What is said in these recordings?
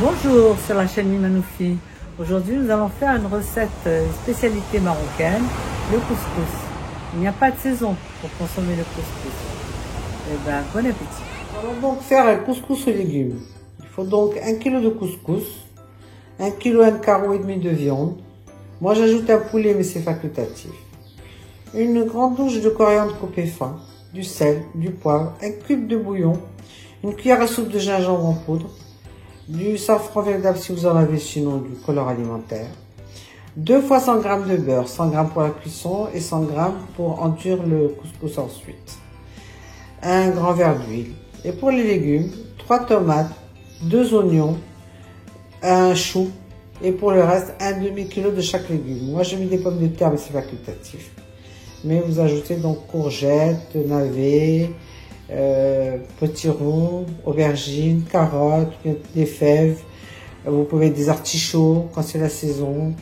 Bonjour sur la chaîne Mimanoufi. Aujourd'hui nous allons faire une recette spécialité marocaine, le couscous. Il n'y a pas de saison pour consommer le couscous. Eh bien, bon appétit. Nous allons donc faire un couscous aux légumes. Il faut donc 1 kg de couscous, 1 kg et demi de viande. Moi j'ajoute un poulet mais c'est facultatif. Une grande louche de coriandre coupée fin, du sel, du poivre, un cube de bouillon, une cuillère à soupe de gingembre en poudre, du safran véritable si vous en avez, sinon du colorant alimentaire, 2 fois 100 g de beurre, 100 g pour la cuisson et 100 g pour enduire le couscous ensuite, un grand verre d'huile. Et pour les légumes, 3 tomates, 2 oignons, un chou et pour le reste, un demi-kilo de chaque légume. Moi j'ai mis des pommes de terre mais c'est facultatif. Mais vous ajoutez donc courgettes, navets, potiron, aubergines, carottes, des fèves. Vous pouvez mettre des artichauts quand c'est la saison.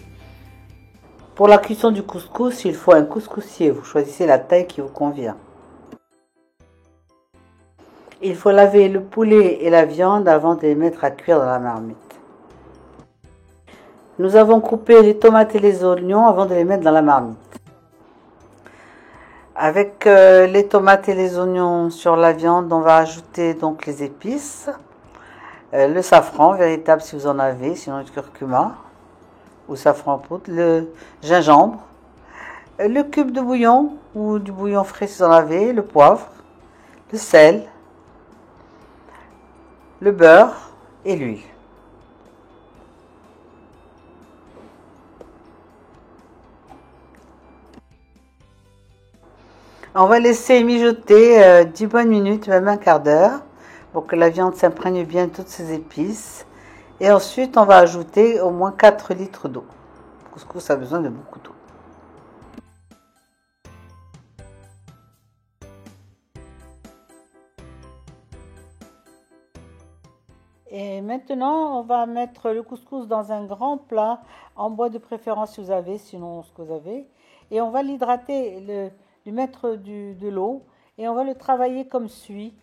Pour la cuisson du couscous, il faut un couscoussier. Vous choisissez la taille qui vous convient. Il faut laver le poulet et la viande avant de les mettre à cuire dans la marmite. Nous avons coupé les tomates et les oignons avant de les mettre dans la marmite. Avec les tomates et les oignons sur la viande, on va ajouter donc les épices, le safran véritable si vous en avez, sinon du curcuma ou safran en poudre, le gingembre, le cube de bouillon ou du bouillon frais si vous en avez, le poivre, le sel, le beurre et l'huile. On va laisser mijoter 10 bonnes minutes, même un quart d'heure, pour que la viande s'imprègne bien de toutes ces épices. Et ensuite, on va ajouter au moins 4 litres d'eau. Le couscous a besoin de beaucoup d'eau. Et maintenant, on va mettre le couscous dans un grand plat, en bois de préférence si vous avez, sinon ce que vous avez. Et on va l'hydrater, lui mettre de l'eau et on va le travailler comme suit,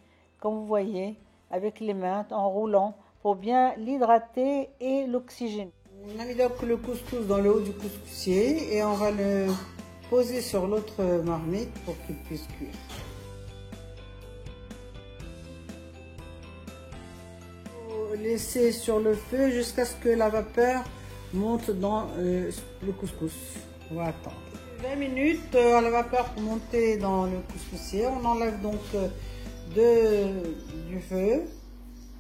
comme vous voyez, avec les mains, en roulant, pour bien l'hydrater et l'oxygéner. On a mis donc le couscous dans le haut du couscoussier et on va le poser sur l'autre marmite pour qu'il puisse cuire. Il faut laisser sur le feu jusqu'à ce que la vapeur monte dans le couscous. On va attendre 20 minutes à la vapeur pour monter dans le couscoussier. On enlève donc du feu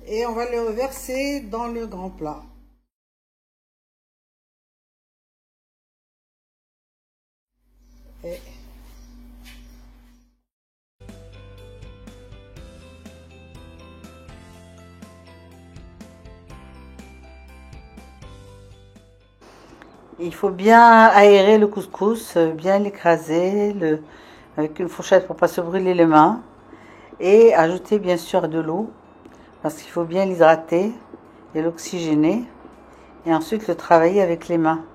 et on va le verser dans le grand plat. Et il faut bien aérer le couscous, bien l'écraser avec une fourchette pour ne pas se brûler les mains. Et ajouter bien sûr de l'eau, parce qu'il faut bien l'hydrater et l'oxygéner. Et ensuite le travailler avec les mains.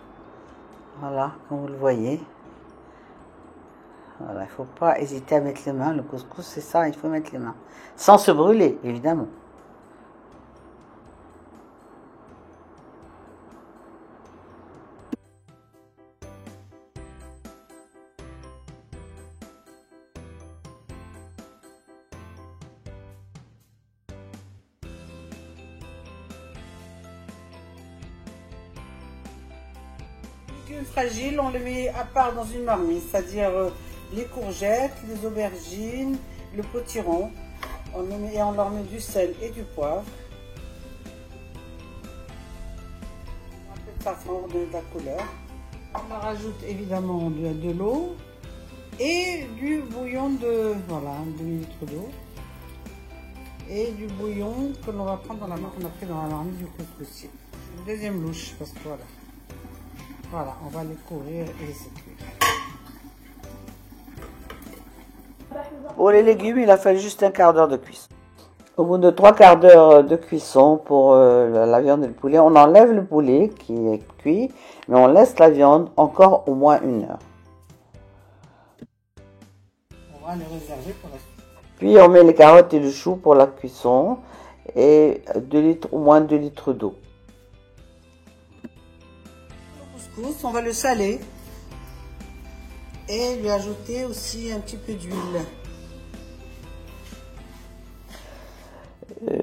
Voilà, comme vous le voyez. Voilà, il ne faut pas hésiter à mettre les mains. Le couscous, c'est ça, il faut mettre les mains. Sans se brûler, évidemment. Fragile, on le met à part dans une marmite, c'est-à-dire les courgettes, les aubergines, le potiron. On leur met du sel et du poivre. Un peu de safran pour donner de la couleur. On leur ajoute évidemment de l'eau et du bouillon de, voilà, un demi-litre d'eau. Et du bouillon que l'on va prendre dans la marmite, qu'on a pris dans la marmite du couscoussier. Une deuxième louche, parce que voilà. Voilà, on va les couvrir et laisser cuire. Pour les légumes, il a fallu juste un quart d'heure de cuisson. Au bout de 3 quarts d'heure de cuisson pour la viande et le poulet, on enlève le poulet qui est cuit, mais on laisse la viande encore au moins 1 heure. On va les réserver pour la suite. Puis on met les carottes et le chou pour la cuisson et 2 litres, au moins 2 litres d'eau. couscous, on va le saler et lui ajouter aussi un petit peu d'huile.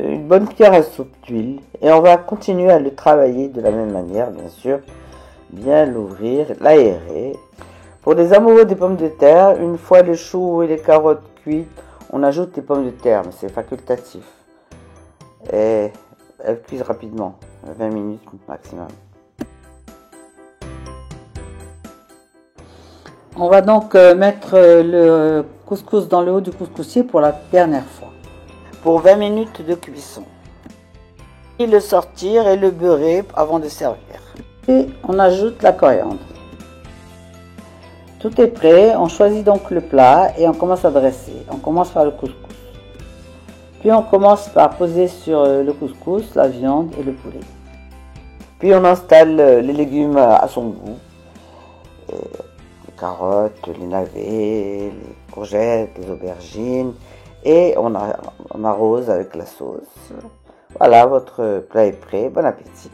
Une bonne cuillère à soupe d'huile et on va continuer à le travailler de la même manière, bien sûr. Bien l'ouvrir, l'aérer. Pour les amoureux des pommes de terre, une fois les choux et les carottes cuites, on ajoute les pommes de terre, mais c'est facultatif. Et elles cuisent rapidement, 20 minutes maximum. On va donc mettre le couscous dans le haut du couscoussier pour la dernière fois. Pour 20 minutes de cuisson. Et le sortir et le beurrer avant de servir. Et on ajoute la coriandre. Tout est prêt, on choisit donc le plat et on commence à dresser. On commence par le couscous. Puis on commence par poser sur le couscous la viande et le poulet. Puis on installe les légumes à son goût. Les carottes, les navets, les courgettes, les aubergines. Et on arrose avec la sauce. Voilà, votre plat est prêt. Bon appétit.